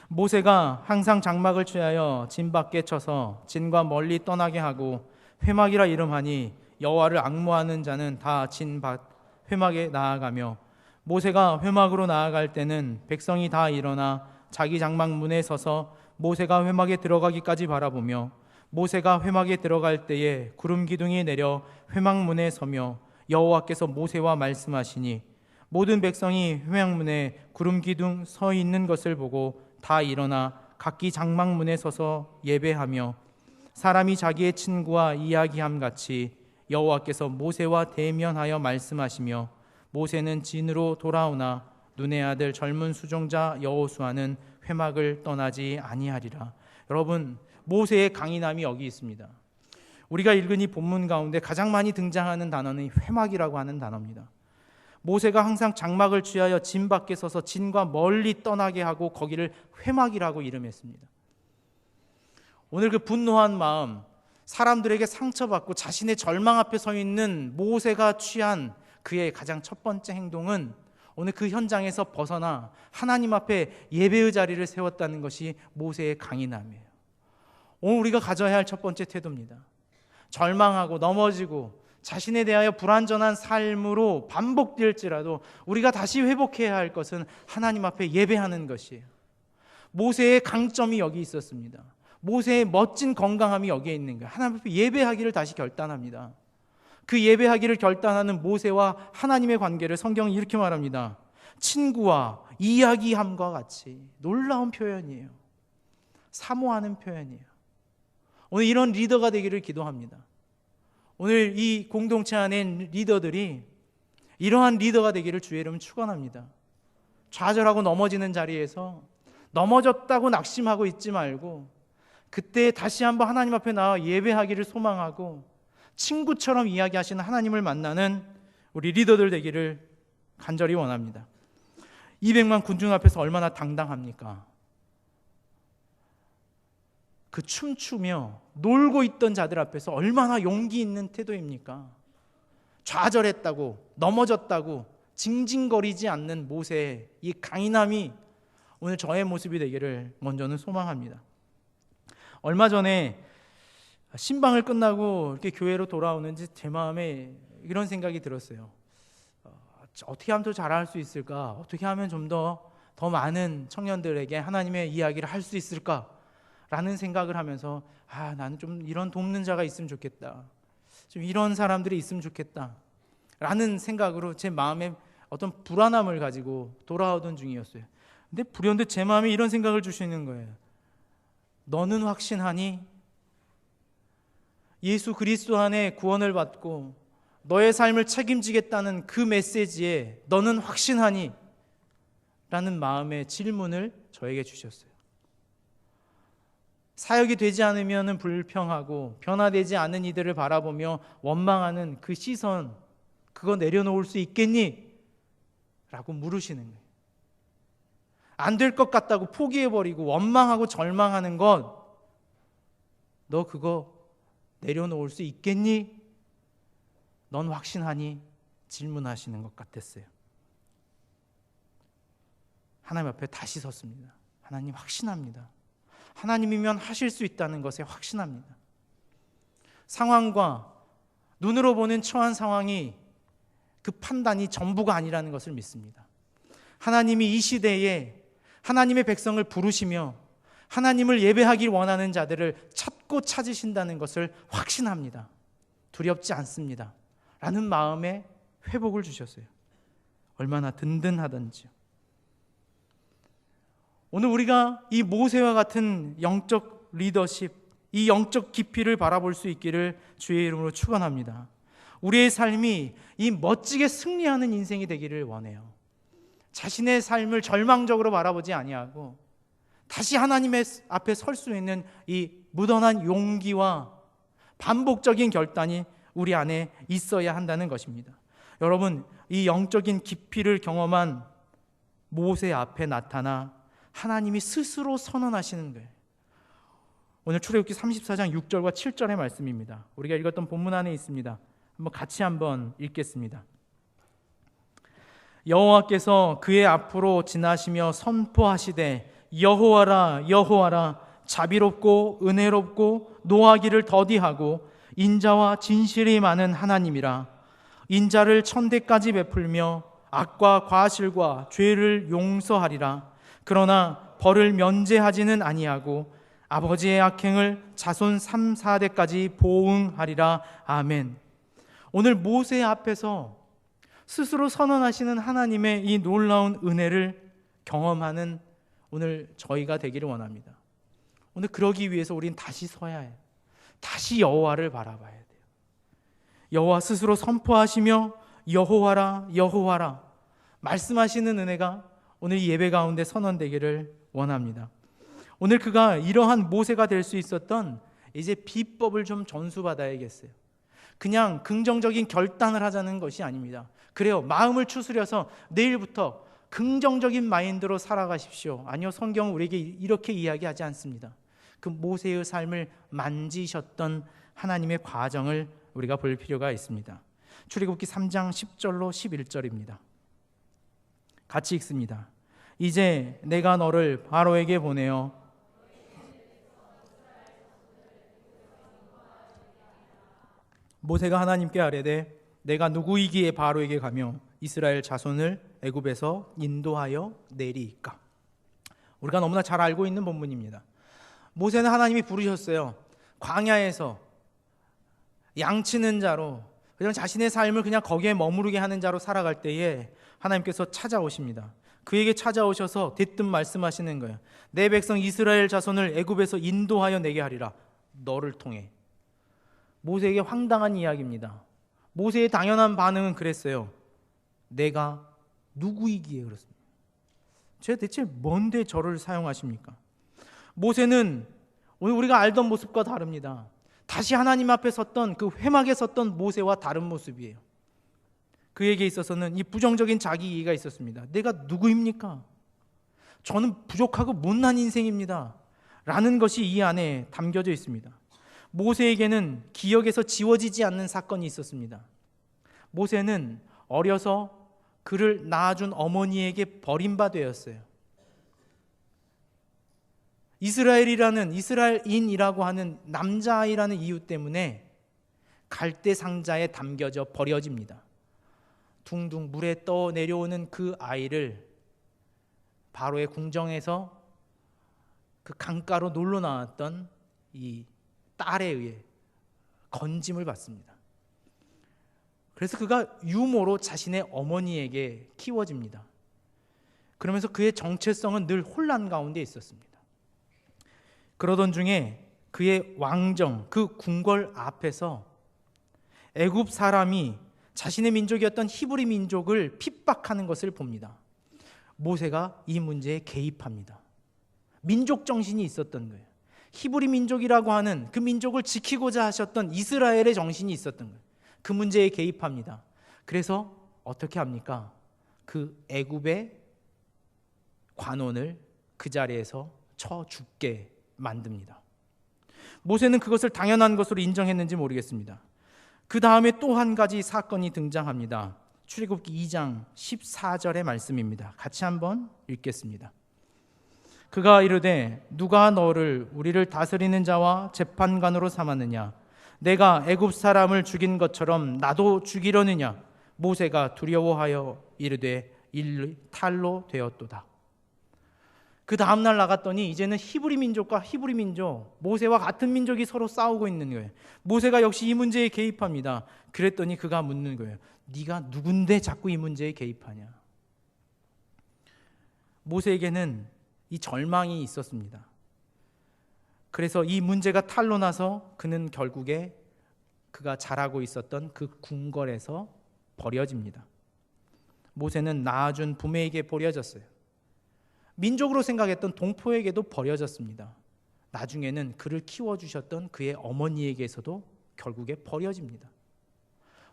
[SPEAKER 1] 모세가 항상 장막을 취하여 진 밖에 쳐서 진과 멀리 떠나게 하고 회막이라 이름하니 여호와를 앙모하는 자는 다 진 회막에 나아가며, 모세가 회막으로 나아갈 때는 백성이 다 일어나 자기 장막 문에 서서 모세가 회막에 들어가기까지 바라보며, 모세가 회막에 들어갈 때에 구름 기둥이 내려 회막 문에 서며 여호와께서 모세와 말씀하시니, 모든 백성이 회막 문에 구름 기둥 서 있는 것을 보고 다 일어나 각기 장막 문에 서서 예배하며, 사람이 자기의 친구와 이야기함 같이 여호와께서 모세와 대면하여 말씀하시며, 모세는 진으로 돌아오나 눈의 아들 젊은 수종자 여호수아는 회막을 떠나지 아니하리라. 여러분, 모세의 강인함이 여기 있습니다. 우리가 읽은 이 본문 가운데 가장 많이 등장하는 단어는 회막이라고 하는 단어입니다. 모세가 항상 장막을 취하여 진 밖에 서서 진과 멀리 떠나게 하고 거기를 회막이라고 이름했습니다. 오늘 그 분노한 마음, 사람들에게 상처받고 자신의 절망 앞에 서 있는 모세가 취한 그의 가장 첫 번째 행동은 오늘 그 현장에서 벗어나 하나님 앞에 예배의 자리를 세웠다는 것이 모세의 강인함이에요. 오늘 우리가 가져야 할 첫 번째 태도입니다. 절망하고 넘어지고 자신에 대하여 불완전한 삶으로 반복될지라도 우리가 다시 회복해야 할 것은 하나님 앞에 예배하는 것이에요. 모세의 강점이 여기 있었습니다. 모세의 멋진 건강함이 여기에 있는 거예요. 하나님 앞에 예배하기를 다시 결단합니다. 그 예배하기를 결단하는 모세와 하나님의 관계를 성경은 이렇게 말합니다. 친구와 이야기함과 같이. 놀라운 표현이에요. 사모하는 표현이에요. 오늘 이런 리더가 되기를 기도합니다. 오늘 이 공동체 안에 리더들이 이러한 리더가 되기를 주의 이름으로 축원합니다. 좌절하고 넘어지는 자리에서 넘어졌다고 낙심하고 있지 말고 그때 다시 한번 하나님 앞에 나와 예배하기를 소망하고 친구처럼 이야기하시는 하나님을 만나는 우리 리더들 되기를 간절히 원합니다. 200만 군중 앞에서 얼마나 당당합니까? 그 춤추며 놀고 있던 자들 앞에서 얼마나 용기 있는 태도입니까? 좌절했다고 넘어졌다고 징징거리지 않는 모세의 이 강인함이 오늘 저의 모습이 되기를 먼저는 소망합니다. 얼마 전에 신방을 끝나고 이렇게 교회로 돌아오는지 제 마음에 이런 생각이 들었어요. 어떻게 하면 더 잘할 수 있을까? 어떻게 하면 좀 더 많은 청년들에게 하나님의 이야기를 할 수 있을까? 라는 생각을 하면서 나는 좀 이런 돕는 자가 있으면 좋겠다. 좀 이런 사람들이 있으면 좋겠다. 라는 생각으로 제 마음에 어떤 불안함을 가지고 돌아오던 중이었어요. 근데 불현듯 제 마음에 이런 생각을 주시는 거예요. 너는 확신하니? 예수 그리스도 안에 구원을 받고 너의 삶을 책임지겠다는 그 메시지에 너는 확신하니? 라는 마음의 질문을 저에게 주셨어요. 사역이 되지 않으면 불평하고 변화되지 않은 이들을 바라보며 원망하는 그 시선, 그거 내려놓을 수 있겠니? 라고 물으시는 거예요. 안 될 것 같다고 포기해버리고 원망하고 절망하는 것, 너 그거 내려놓을 수 있겠니? 넌 확신하니? 질문하시는 것 같았어요. 하나님 앞에 다시 섰습니다. 하나님 확신합니다. 하나님이면 하실 수 있다는 것에 확신합니다. 상황과 눈으로 보는 처한 상황이 그 판단이 전부가 아니라는 것을 믿습니다. 하나님이 이 시대에 하나님의 백성을 부르시며 하나님을 예배하길 원하는 자들을 찾고 찾으신다는 것을 확신합니다. 두렵지 않습니다. 라는 마음에 회복을 주셨어요. 얼마나 든든하던지요. 오늘 우리가 이 모세와 같은 영적 리더십, 이 영적 깊이를 바라볼 수 있기를 주의 이름으로 축원합니다. 우리의 삶이 이 멋지게 승리하는 인생이 되기를 원해요. 자신의 삶을 절망적으로 바라보지 아니하고 다시 하나님의 앞에 설 수 있는 이 무던한 용기와 반복적인 결단이 우리 안에 있어야 한다는 것입니다. 여러분, 이 영적인 깊이를 경험한 모세 앞에 나타나 하나님이 스스로 선언하시는 거예요. 오늘 출애굽기 34장 6절과 7절의 말씀입니다. 우리가 읽었던 본문 안에 있습니다. 같이 한번 읽겠습니다. 여호와께서 그의 앞으로 지나시며 선포하시되 여호와라 여호와라 자비롭고 은혜롭고 노하기를 더디하고 인자와 진실이 많은 하나님이라. 인자를 천대까지 베풀며 악과 과실과 죄를 용서하리라. 그러나 벌을 면제하지는 아니하고 아버지의 악행을 자손 3, 4대까지 보응하리라. 아멘. 오늘 모세 앞에서 스스로 선언하시는 하나님의 이 놀라운 은혜를 경험하는 오늘 저희가 되기를 원합니다. 오늘 그러기 위해서 우린 다시 서야 해요. 다시 여호와를 바라봐야 돼요. 여호와 스스로 선포하시며 여호와라 여호와라 말씀하시는 은혜가 오늘 이 예배 가운데 선언되기를 원합니다. 오늘 그가 이러한 모세가 될 수 있었던 이제 비법을 좀 전수받아야겠어요. 그냥 긍정적인 결단을 하자는 것이 아닙니다. 그래요, 마음을 추스려서 내일부터 긍정적인 마인드로 살아가십시오. 아니요, 성경은 우리에게 이렇게 이야기하지 않습니다. 그 모세의 삶을 만지셨던 하나님의 과정을 우리가 볼 필요가 있습니다. 출애굽기 3장 10절로 11절입니다. 같이 읽습니다. 이제 내가 너를 바로에게 보내어 모세가 하나님께 아뢰되 내가 누구이기에 바로에게 가며 이스라엘 자손을 애굽에서 인도하여 내리이까. 우리가 너무나 잘 알고 있는 본문입니다. 모세는 하나님이 부르셨어요. 광야에서 양치는 자로, 그냥 자신의 삶을 그냥 거기에 머무르게 하는 자로 살아갈 때에 하나님께서 찾아오십니다. 그에게 찾아오셔서 대뜸 말씀하시는 거예요. 내 백성 이스라엘 자손을 애굽에서 인도하여 내게 하리라. 너를 통해. 모세에게 황당한 이야기입니다. 모세의 당연한 반응은 그랬어요. 내가 누구이기에 그렇습니다. 제가 대체 뭔데 저를 사용하십니까? 모세는 오늘 우리가 알던 모습과 다릅니다. 다시 하나님 앞에 섰던 그 회막에 섰던 모세와 다른 모습이에요. 그에게 있어서는 이 부정적인 자기 이해가 있었습니다. 내가 누구입니까? 저는 부족하고 못난 인생입니다. 라는 것이 이 안에 담겨져 있습니다. 모세에게는 기억에서 지워지지 않는 사건이 있었습니다. 모세는 어려서 그를 낳아준 어머니에게 버림받았어요. 이스라엘인이라고 하는 남자아이라는 이유 때문에 갈대 상자에 담겨져 버려집니다. 둥둥 물에 떠 내려오는 그 아이를 바로의 궁정에서 그 강가로 놀러 나왔던 이 딸에 의해 건짐을 받습니다. 그래서 그가 유모로 자신의 어머니에게 키워집니다. 그러면서 그의 정체성은 늘 혼란 가운데 있었습니다. 그러던 중에 그의 왕정, 그 궁궐 앞에서 애굽 사람이 자신의 민족이었던 히브리 민족을 핍박하는 것을 봅니다. 모세가 이 문제에 개입합니다. 민족 정신이 있었던 거예요. 히브리 민족이라고 하는 그 민족을 지키고자 하셨던 이스라엘의 정신이 있었던 거예요. 그 문제에 개입합니다. 그래서 어떻게 합니까? 그 애굽의 관원을 그 자리에서 쳐 죽게 만듭니다. 모세는 그것을 당연한 것으로 인정했는지 모르겠습니다. 그 다음에 또 한 가지 사건이 등장합니다. 출애굽기 2장 14절의 말씀입니다. 같이 한번 읽겠습니다. 그가 이르되 누가 너를 우리를 다스리는 자와 재판관으로 삼았느냐? 내가 애굽 사람을 죽인 것처럼 나도 죽이려느냐? 모세가 두려워하여 이르되 탈로 되었도다. 그 다음날 나갔더니 이제는 히브리 민족과 히브리 민족, 모세와 같은 민족이 서로 싸우고 있는 거예요. 모세가 역시 이 문제에 개입합니다. 그랬더니 그가 묻는 거예요. 네가 누군데 자꾸 이 문제에 개입하냐? 모세에게는 이 절망이 있었습니다. 그래서 이 문제가 탄로나서 그는 결국에 그가 잘하고 있었던 그 궁궐에서 버려집니다. 모세는 낳아준 부메에게 버려졌어요. 민족으로 생각했던 동포에게도 버려졌습니다. 나중에는 그를 키워주셨던 그의 어머니에게서도 결국에 버려집니다.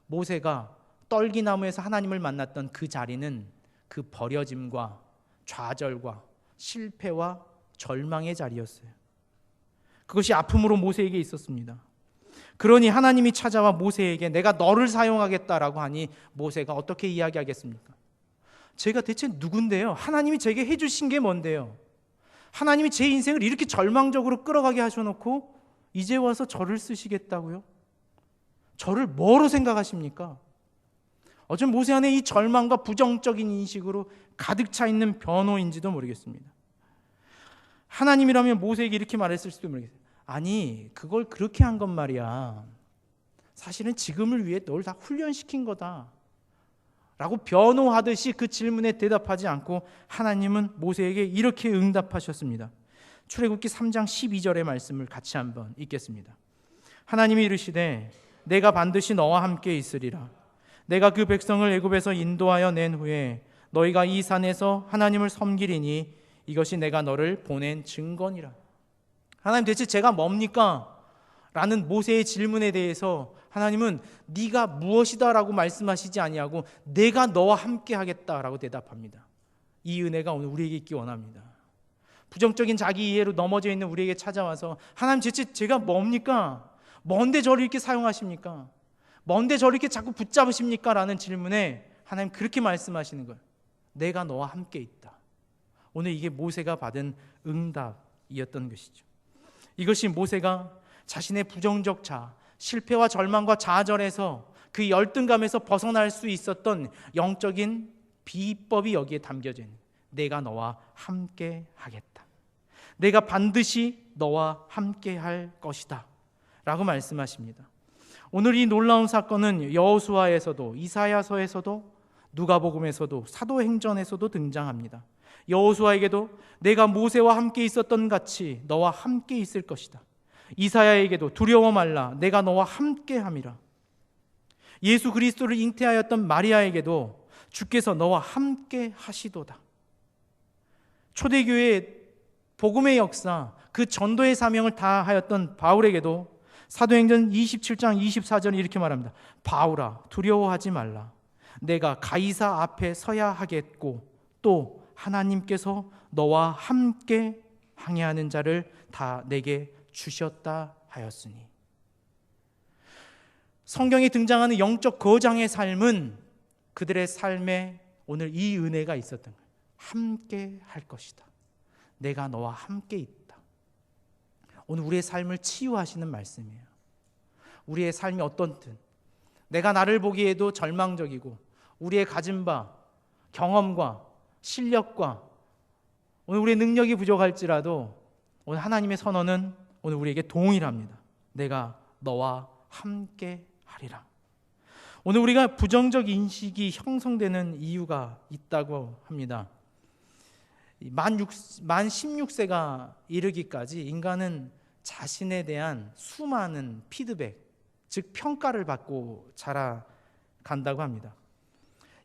[SPEAKER 1] 모세가 떨기나무에서 하나님을 만났던 그 자리는 그 버려짐과 좌절과 실패와 절망의 자리였어요. 그것이 아픔으로 모세에게 있었습니다. 그러니 하나님이 찾아와 모세에게 내가 너를 사용하겠다라고 하니 모세가 어떻게 이야기하겠습니까? 제가 대체 누군데요? 하나님이 제게 해주신 게 뭔데요? 하나님이 제 인생을 이렇게 절망적으로 끌어가게 하셔놓고 이제 와서 저를 쓰시겠다고요? 저를 뭐로 생각하십니까? 어쩜 모세 안에 이 절망과 부정적인 인식으로 가득 차 있는 변호인지도 모르겠습니다. 하나님이라면 모세에게 이렇게 말했을 수도 모르겠어요. 아니, 그걸 그렇게 한 건 말이야. 사실은 지금을 위해 널 다 훈련시킨 거다 라고 변호하듯이 그 질문에 대답하지 않고 하나님은 모세에게 이렇게 응답하셨습니다. 출애굽기 3장 12절의 말씀을 같이 한번 읽겠습니다. 하나님이 이르시되 내가 반드시 너와 함께 있으리라. 내가 그 백성을 애굽에서 인도하여 낸 후에 너희가 이 산에서 하나님을 섬기리니 이것이 내가 너를 보낸 증거니라. 하나님, 대체 제가 뭡니까? 라는 모세의 질문에 대해서 하나님은 네가 무엇이다 라고 말씀하시지 아니하고 내가 너와 함께 하겠다라고 대답합니다. 이 은혜가 오늘 우리에게 있기 원합니다. 부정적인 자기 이해로 넘어져 있는 우리에게 찾아와서 하나님, 대체 제가 뭡니까? 뭔데 저를 이렇게 사용하십니까? 뭔데 저를 이렇게 자꾸 붙잡으십니까? 라는 질문에 하나님 그렇게 말씀하시는 거예요. 내가 너와 함께 있다. 오늘 이게 모세가 받은 응답이었던 것이죠. 이것이 모세가 자신의 부정적 자, 실패와 절망과 좌절에서 그 열등감에서 벗어날 수 있었던 영적인 비법이 여기에 담겨져 있는, 내가 너와 함께 하겠다. 내가 반드시 너와 함께 할 것이다 라고 말씀하십니다. 오늘 이 놀라운 사건은 여호수아에서도, 이사야서에서도, 누가복음에서도, 사도행전에서도 등장합니다. 여호수아에게도 내가 모세와 함께 있었던 같이 너와 함께 있을 것이다. 이사야에게도 두려워 말라, 내가 너와 함께 함이라. 예수 그리스도를 잉태하였던 마리아에게도 주께서 너와 함께 하시도다. 초대교회의 복음의 역사, 그 전도의 사명을 다하였던 바울에게도 사도행전 27장 24절에 이렇게 말합니다. 바울아, 두려워하지 말라. 내가 가이사 앞에 서야 하겠고 또 하나님께서 너와 함께 항해하는 자를 다 내게 주셨다 하였으니. 성경에 등장하는 영적 거장의 삶은 그들의 삶에 오늘 이 은혜가 있었던 거예요. 함께 할 것이다. 내가 너와 함께 있다. 오늘 우리의 삶을 치유하시는 말씀이에요. 우리의 삶이 어떤든 내가 나를 보기에도 절망적이고 우리의 가진 바, 경험과 실력과 오늘 우리의 능력이 부족할지라도 오늘 하나님의 선언은 오늘 우리에게 동일합니다. 내가 너와 함께 하리라. 오늘 우리가 부정적 인식이 형성되는 이유가 있다고 합니다. 만 16세가 이르기까지 인간은 자신에 대한 수많은 피드백, 즉 평가를 받고 자라간다고 합니다.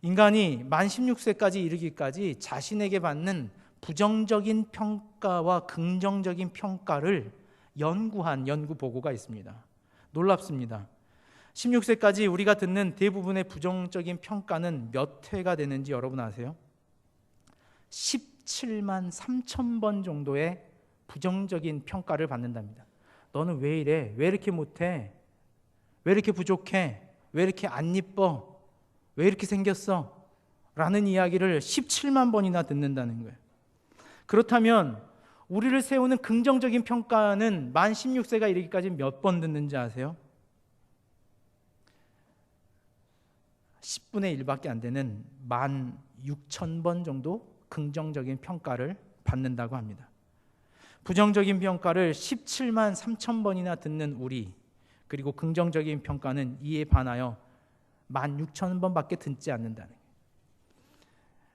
[SPEAKER 1] 인간이 만 16세까지 이르기까지 자신에게 받는 부정적인 평가와 긍정적인 평가를 연구한 연구 보고가 있습니다. 놀랍습니다. 16세까지 우리가 듣는 대부분의 부정적인 평가는 몇 회가 되는지 여러분 아세요? 17만 3천 번 정도의 부정적인 평가를 받는답니다. 너는 왜 이래? 왜 이렇게 못해? 왜 이렇게 부족해? 왜 이렇게 안 이뻐? 왜 이렇게 생겼어? 라는 이야기를 17만 번이나 듣는다는 거예요. 그렇다면 우리를 세우는 긍정적인 평가는 만 16세가 이르기까지 몇 번 듣는지 아세요? 10분의 1밖에 안 되는 16,000번 정도 긍정적인 평가를 받는다고 합니다. 부정적인 평가를 17만 3천 번이나 듣는 우리, 그리고 긍정적인 평가는 이에 반하여 16,000번밖에 듣지 않는다는 거예요.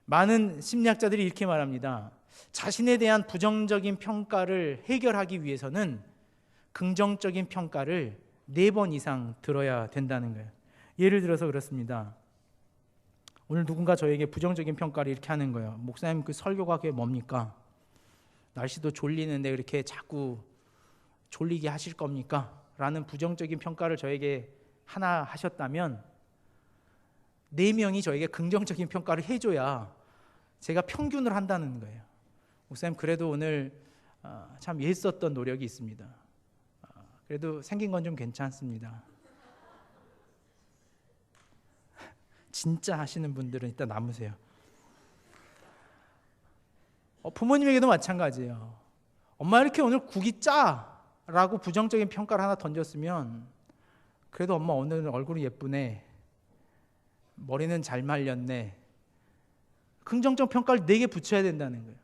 [SPEAKER 1] 많은 심리학자들이 이렇게 말합니다. 자신에 대한 부정적인 평가를 해결하기 위해서는 긍정적인 평가를 4번 이상 들어야 된다는 거예요. 예를 들어서 그렇습니다. 오늘 누군가 저에게 부정적인 평가를 이렇게 하는 거예요. 목사님, 그 설교가 그게 뭡니까? 날씨도 졸리는데 이렇게 자꾸 졸리게 하실 겁니까? 라는 부정적인 평가를 저에게 하나 하셨다면 4명이 저에게 긍정적인 평가를 해줘야 제가 평균을 한다는 거예요. 목사님, 그래도 오늘 참 애썼던 노력이 있습니다. 그래도 생긴 건 좀 괜찮습니다. 진짜 하시는 분들은 일단 남으세요. 부모님에게도 마찬가지예요. 엄마, 이렇게 오늘 국이 짜! 라고 부정적인 평가를 하나 던졌으면 그래도 엄마 오늘 얼굴이 예쁘네, 머리는 잘 말렸네, 긍정적 평가를 4개 붙여야 된다는 거예요.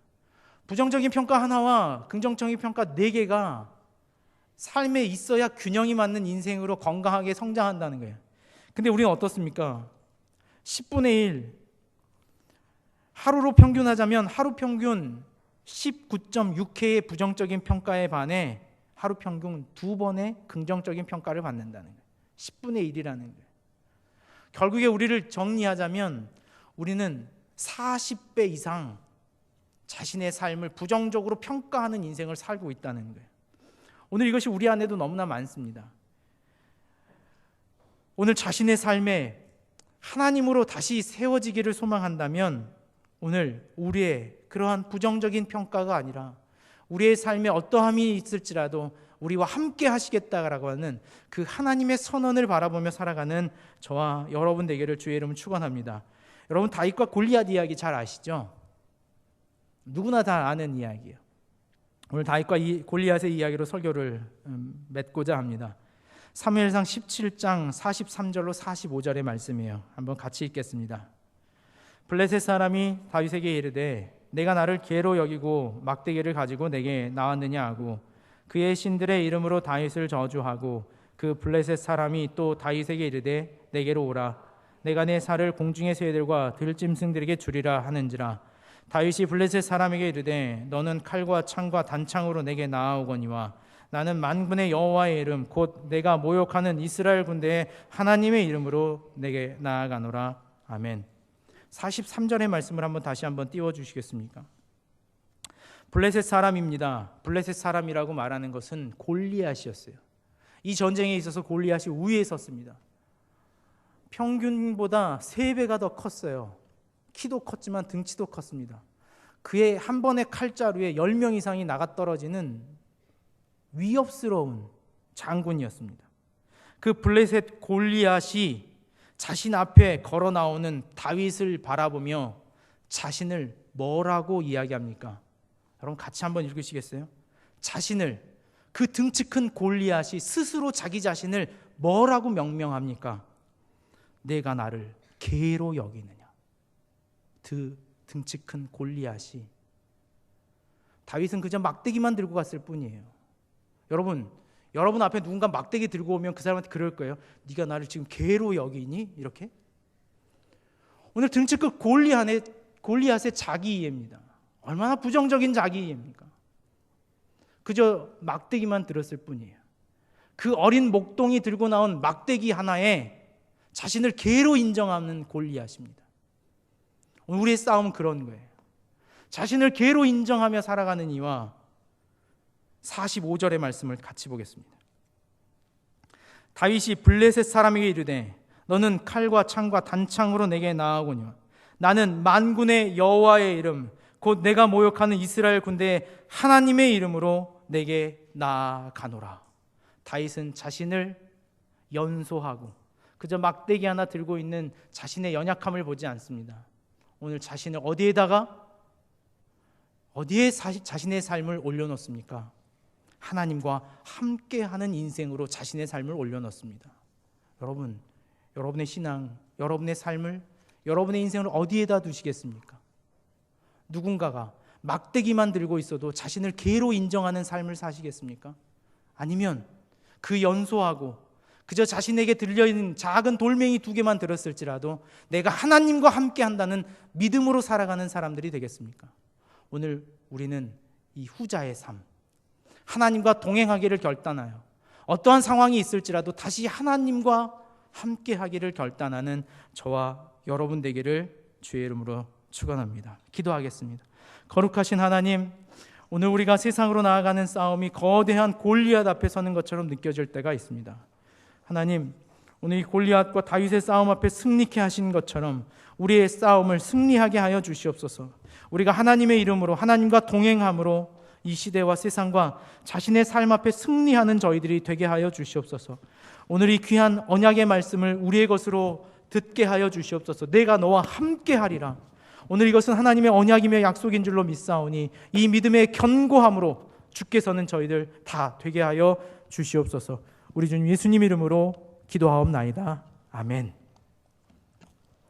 [SPEAKER 1] 부정적인 평가 하나와 긍정적인 평가 4개가 삶에 있어야 균형이 맞는 인생으로 건강하게 성장한다는 거예요. 근데 우리는 어떻습니까? 10분의 1, 하루로 평균하자면 하루 평균 19.6회의 부정적인 평가에 반해 하루 평균 2번의 긍정적인 평가를 받는다는 거예요. 10분의 1이라는 거예요. 결국에 우리를 정리하자면 우리는 40배 이상 자신의 삶을 부정적으로 평가하는 인생을 살고 있다는 거예요. 오늘 이것이 우리 안에도 너무나 많습니다. 오늘 자신의 삶에 하나님으로 다시 세워지기를 소망한다면 오늘 우리의 그러한 부정적인 평가가 아니라 우리의 삶에 어떠함이 있을지라도 우리와 함께 하시겠다라고 하는 그 하나님의 선언을 바라보며 살아가는 저와 여러분 되기를 주의 이름으로 축원합니다. 여러분, 다윗과 골리앗 이야기 잘 아시죠? 누구나 다 아는 이야기예요. 오늘 다윗과 골리앗의 이야기로 설교를 맺고자 합니다. 사무엘상 17장 43절로 45절의 말씀이에요. 한번 같이 읽겠습니다. 블레셋 사람이 다윗에게 이르되 내가 나를 개로 여기고 막대기를 가지고 내게 나왔느냐 하고 그의 신들의 이름으로 다윗을 저주하고 그 블레셋 사람이 또 다윗에게 이르되 내게로 오라 내가 내 살을 공중의 새들과 들짐승들에게 주리라 하는지라. 다윗이 블레셋 사람에게 이르되 너는 칼과 창과 단창으로 내게 나아오거니와 나는 만군의 여호와의 이름 곧 내가 모욕하는 이스라엘 군대의 하나님의 이름으로 내게 나아가노라. 아멘. 43절의 말씀을 다시 한번 띄워주시겠습니까? 블레셋 사람입니다. 블레셋 사람이라고 말하는 것은 골리앗이었어요. 이 전쟁에 있어서 골리앗이 우위에 섰습니다. 평균보다 3배가 더 컸어요. 키도 컸지만 등치도 컸습니다. 그의 한 번의 칼자루에 10명 이상이 나가떨어지는 위협스러운 장군이었습니다. 그 블레셋 골리앗이 자신 앞에 걸어 나오는 다윗을 바라보며 자신을 뭐라고 이야기합니까? 여러분 같이 한번 읽으시겠어요? 자신을, 그 등치 큰 골리앗이 스스로 자기 자신을 뭐라고 명명합니까? 내가 나를 개로 여기느냐. 그 등치 큰 골리앗이, 다윗은 그저 막대기만 들고 갔을 뿐이에요. 여러분 앞에 누군가 막대기 들고 오면 그 사람한테 그럴 거예요. 네가 나를 지금 개로 여기니? 이렇게. 오늘 등치 큰 골리앗의 자기 이해입니다. 얼마나 부정적인 자기 이해입니까? 그저 막대기만 들었을 뿐이에요. 그 어린 목동이 들고 나온 막대기 하나에 자신을 개로 인정하는 골리앗입니다. 오늘 우리의 싸움은 그런 거예요. 자신을 개로 인정하며 살아가는 이와 45절의 말씀을 같이 보겠습니다. 다윗이 블레셋 사람에게 이르되 너는 칼과 창과 단창으로 내게 나아오거니와 나는 만군의 여호와의 이름 곧 내가 모욕하는 이스라엘 군대의 하나님의 이름으로 내게 나아가노라. 다윗은 자신을 연소하고 그저 막대기 하나 들고 있는 자신의 연약함을 보지 않습니다. 오늘 자신을 어디에 자신의 삶을 올려놓습니까? 하나님과 함께하는 인생으로 자신의 삶을 올려놓습니다. 여러분, 여러분의 신앙, 여러분의 삶을, 여러분의 인생을 어디에다 두시겠습니까? 누군가가 막대기만 들고 있어도 자신을 개로 인정하는 삶을 사시겠습니까? 아니면 그 연소하고 그저 자신에게 들려있는 작은 돌멩이 2개만 들었을지라도 내가 하나님과 함께 한다는 믿음으로 살아가는 사람들이 되겠습니까? 오늘 우리는 이 후자의 삶, 하나님과 동행하기를 결단하여 어떠한 상황이 있을지라도 다시 하나님과 함께 하기를 결단하는 저와 여러분 되기를 주의 이름으로 축원합니다. 기도하겠습니다. 거룩하신 하나님, 오늘 우리가 세상으로 나아가는 싸움이 거대한 골리앗 앞에 서는 것처럼 느껴질 때가 있습니다. 하나님, 오늘 이 골리앗과 다윗의 싸움 앞에 승리케 하신 것처럼 우리의 싸움을 승리하게 하여 주시옵소서. 우리가 하나님의 이름으로 하나님과 동행함으로 이 시대와 세상과 자신의 삶 앞에 승리하는 저희들이 되게 하여 주시옵소서. 오늘 이 귀한 언약의 말씀을 우리의 것으로 듣게 하여 주시옵소서. 내가 너와 함께 하리라. 오늘 이것은 하나님의 언약이며 약속인 줄로 믿사오니 이 믿음의 견고함으로 주께서는 저희들 다 되게 하여 주시옵소서. 우리 주님 예수님 이름으로 기도하옵나이다. 아멘.